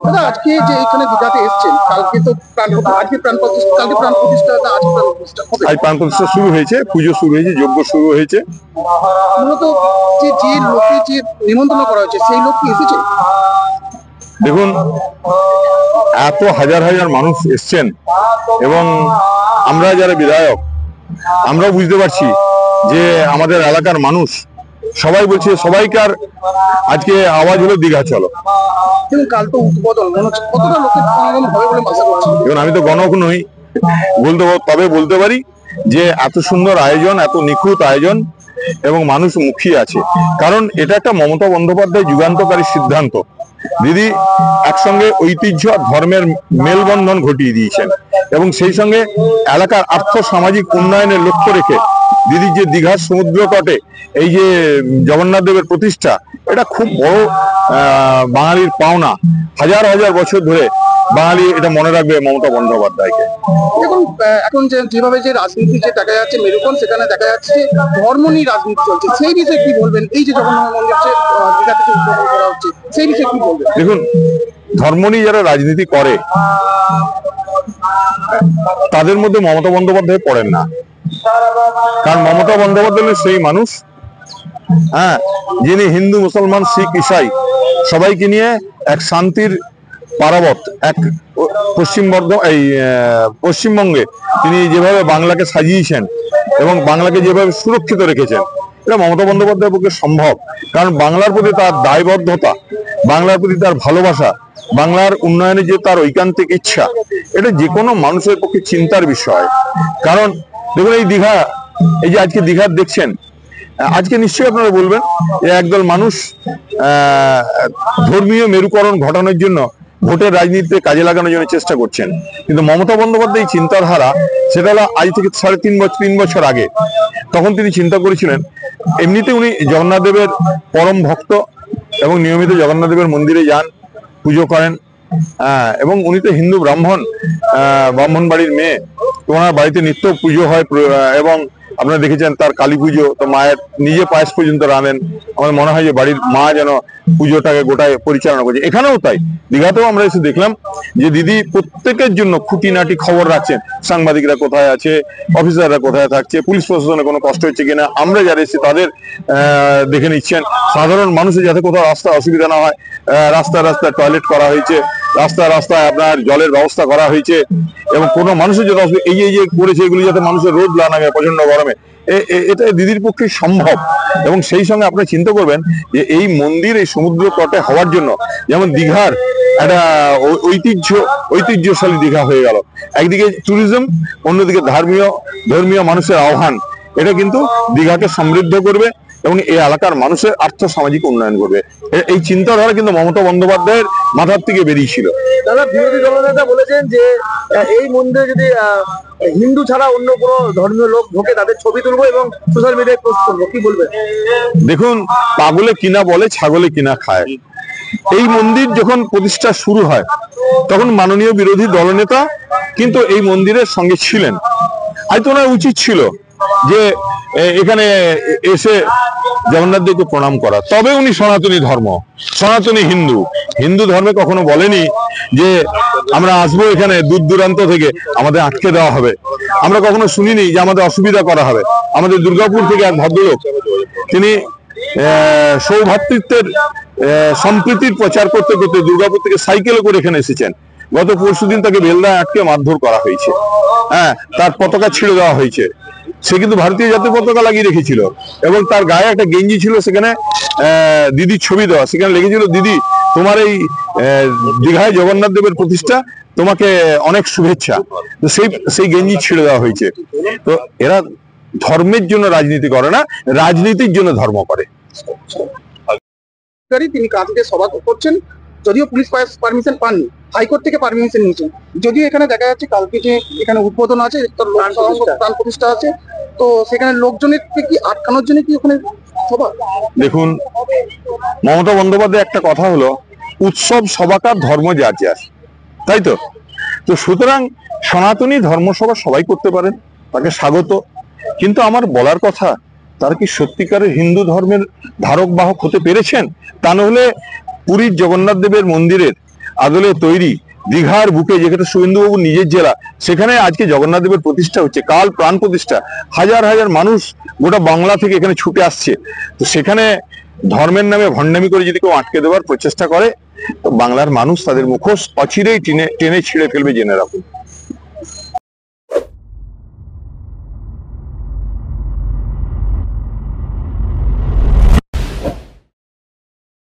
দাদা আজকে যে এখানে দীঘাতে এসেছেন, কালকে তো প্রাণ প্রতিষ্ঠা, কালকে প্রাণ প্রতিষ্ঠা, আজ প্রাণ প্রতিষ্ঠা হবে। আজ প্রাণ প্রতিষ্ঠা শুরু হয়েছে, পুজো শুরু হয়েছে, যজ্ঞ শুরু হয়েছে। মূলত যে লোককে যে নিমন্ত্রণ করা হয়েছে সেই লোক কি এসেছে? দেখুন, এত হাজার হাজার মানুষ এসছেন এবং আমরা যারা বিধায়ক আমরাও বুঝতে পারছি যে আমাদের এলাকার মানুষ সবাই বলছে, সবাইকার আজকে আওয়াজ হলো দীঘা চলো। এবং কাল তো উদ্বোধন, মনে হচ্ছে কতটা লোকের সমাগম হবে বলে আশা করছি। এখন আমি তো গণক নই, তবে বলতে পারি যে এত সুন্দর আয়োজন, এত নিখুঁত আয়োজন এবং মানুষ মুখিয়ে আছে, কারণ এটা একটা মমতা বন্দ্যোপাধ্যায় যুগান্তকারী সিদ্ধান্ত। দিদি একসঙ্গে ঐতিহ্য আর ধর্মের মেলবন্ধন ঘটিয়ে দিয়েছেন এবং সেই সঙ্গে এলাকার আর্থ সামাজিক উন্নয়নের লক্ষ্য রেখে দিদির যে দীঘার সমুদ্র তটে এই যে জগন্নাথ দেবের প্রতিষ্ঠা, এটা খুব বড় বাঙালির পাওনা। হাজার হাজার বছর ধরে বাঙালি এটা মনে রাখবে মমতা বন্দ্যোপাধ্যায়কে। দেখুন এখন যেভাবে যে রাজনীতি যে দেখা যাচ্ছে মেরুকরণ, সেখানে দেখা যাচ্ছে ধর্ম নিয়ে রাজনীতি চলছে, সেই বিষয়ে কি বলবেন? এই যে জগন্নাথ মন্দির যে দীঘাতে যে উদ্বোধন করা হচ্ছে সেই বিষয়ে কি বলবেন? দেখুন, ধর্ম নিয়ে যারা রাজনীতি করে তাদের মধ্যে মমতা বন্দ্যোপাধ্যায় পড়েন না, কারণ মমতা বন্দ্যোপাধ্যায় সেই মানুষ যিনি হিন্দু, মুসলমান, শিখ, ইসাই সবাইকে নিয়ে এক শান্তির পারাবত, এক পশ্চিমবঙ্গে তিনি যেভাবে বাংলাকে সাজিয়েছেন এবং বাংলাকে যেভাবে সুরক্ষিত রেখেছেন, এটা মমতা বন্দ্যোপাধ্যায়ের পক্ষে সম্ভব। কারণ বাংলার প্রতি তার দায়বদ্ধতা, বাংলার প্রতি তার ভালোবাসা, বাংলার উন্নয়নে যে তার ঐকান্তিক ইচ্ছা, এটা যে কোনো মানুষের পক্ষে চিন্তার বিষয়। কারণ দেখুন, এই দীঘা, এই যে আজকে দীঘা দেখছেন, আজকে নিশ্চয়ই আপনারা বলবেন যে একদল মানুষ ধর্মীয় মেরুকরণ ঘটানোর জন্য ভোটের রাজনীতিতে কাজে লাগানোর জন্য চেষ্টা করছেন, কিন্তু মমতা বন্দ্যোপাধ্যায় চিন্তাধারা সেটা হলো আজ থেকে 3.5 বছর আগে। তখন তিনি চিন্তা করেছিলেন, এমনিতে উনি জগন্নাথ দেবের পরম ভক্ত এবং নিয়মিত জগন্নাথ দেবের মন্দিরে যান, পুজো করেন, এবং উনি তো হিন্দু ব্রাহ্মণ বাড়ির মেয়ে, তো ওনার বাড়িতে নিত্য পুজো হয় এবং আপনারা দেখেছেন তার কালী পুজো তো মায়ের নিজে পায়েস পর্যন্ত রানেন। আমার মনে হয় যে বাড়ির মা যেন পুজোটাকে গোটায় পরিচালনা করছে। এখানেও তাই, দীঘাতেও আমরা এসে দেখলাম যে দিদি প্রত্যেকের জন্য খুঁটিনাটি খবর রাখছেন, সাংবাদিকরা কোথায় আছে, অফিসাররা কোথায় থাকছে, পুলিশ প্রশাসনে কোনো কষ্ট হচ্ছে কিনা, আমরা যারা এসেছি তাদের দেখে নিচ্ছেন। সাধারণ মানুষের যাতে কোথাও রাস্তায় অসুবিধা না হয়, রাস্তায় রাস্তায় টয়লেট করা হয়েছে, রাস্তায় রাস্তায় আপনার জলের ব্যবস্থা করা হয়েছে এবং কোনো মানুষের যাতে অসুবিধা, এই যে করেছে এগুলি যাতে মানুষের রোদ না লাগে প্রচন্ড গরমে, এটা দিদির পক্ষে সম্ভব। এবং সেই সঙ্গে আপনি চিন্তা করবেন যে এই মন্দির এই সমুদ্র তটে হওয়ার জন্য, যেমন দীঘার একটা ঐতিহ্যশালী দীঘা হয়ে গেল, একদিকে ট্যুরিজম, অন্যদিকে ধর্মীয় মানুষের আহ্বান, এটা কিন্তু দীঘাকে সমৃদ্ধ করবে এবং এই এলাকার মানুষের আর্থ সামাজিক উন্নয়ন করবে। এই চিন্তাধারা কিন্তু মমতা বন্দ্যোপাধ্যায়ের মাথার থেকে বেরিয়েছিল। দাদা, বিরোধী দলনেতা বলেছেন যে এই মন্দিরে যদি হিন্দু ছাড়া অন্য কোনো ধর্মীয় লোক ঢোকে তাদের ছবি তুলবো এবং সোশ্যাল মিডিয়ায় পোস্ট করবো, কি বলবেন? দেখুন, পাগলে কিনা বলে, ছাগলে কিনা খায়। এই মন্দির যখন প্রতিষ্ঠা শুরু হয় তখন মাননীয় বিরোধী দলনেতা কিন্তু এই মন্দিরের সঙ্গে ছিলেন। আজ তো ওনার উচিত ছিল যে এখানে এসে জগন্নাথ দেবকে প্রণাম করা। তবে উনি সনাতনী হিন্দু ধর্মে কখনো বলেনি যে আমরা আসবো এখানে দূর দূরান্ত থেকে, আমাদের আটকে দেওয়া হবে। আমরা কখনো শুনিনি যে আমাদের অসুবিধা করা হবে। আমাদের দুর্গাপুর থেকে এক ভদ্রলোক, তিনি সৌভ্রাতৃত্বের সম্প্রীতির প্রচার করতে করতে দুর্গাপুর থেকে সাইকেলে করে এখানে এসেছেন। গত পরশুদিন তাকে বেলদায় আটকে মারধর করা হয়েছে, তার পতাকা ছিঁড়ে দেওয়া হয়েছে। সে কিন্তু ভারতীয় জাতীয় পতাকা লাগিয়ে রেখেছিল এবং তার গায়ে একটা গেঞ্জি ছিল, সেখানে দিদির ছবি দেওয়া, সেখানে লেগেছিল, দিদি তোমার এই দীঘায় জগন্নাথ দেবের প্রতিষ্ঠা, তোমাকে অনেক শুভেচ্ছা। তো সেই গেঞ্জি ছিঁড়ে দেওয়া হয়েছে। তো এরা ধর্মের জন্য রাজনীতি করে না, রাজনীতির জন্য ধর্ম করে। তিনি কাজে সভা করছেন, যদিও পুলিশ পারমিশন পাননি, হাইকোর্ট থেকে পারমিশন নিয়েছেন। যদিও এখানে দেখা যাচ্ছে কালকে যে এখানে উদ্বোধন আছে, প্রাণ প্রতিষ্ঠা আছে, তো সেখানে লোকজনের কি আটকানোর জন্য কি ওখানে সভা? দেখুন, মমতা বন্দ্যোপাধ্যায় একটা কথা হলো, উৎসব সভাকার ধর্ম যার, তাই তো। তো সুতরাং সনাতনী ধর্মসভা সবাই করতে পারেন, তাকে স্বাগত। কিন্তু আমার বলার কথা, তারা কি সত্যিকারের হিন্দু ধর্মের ধারক বাহক হতে পেরেছেন? তা নহলে পুরীর জগন্নাথ দেবের মন্দিরের আদলে তৈরি দীঘার বুকে, যেখানে শুভেন্দুবাবু নিজের জেলা, সেখানে আজকে জগন্নাথ দেবের প্রতিষ্ঠা হচ্ছে, কাল প্রাণ প্রতিষ্ঠা। হাজার হাজার মানুষ গোটা বাংলা থেকে এখানে ছুটে আসছে। তো সেখানে ধর্মের নামে ভণ্ডামি করে যদি কেউ আটকে দেওয়ার প্রচেষ্টা করে, তো বাংলার মানুষ তাদের মুখোশ অচিরেই টেনে টেনে ছিঁড়ে ফেলবে, জেনে রাখুন।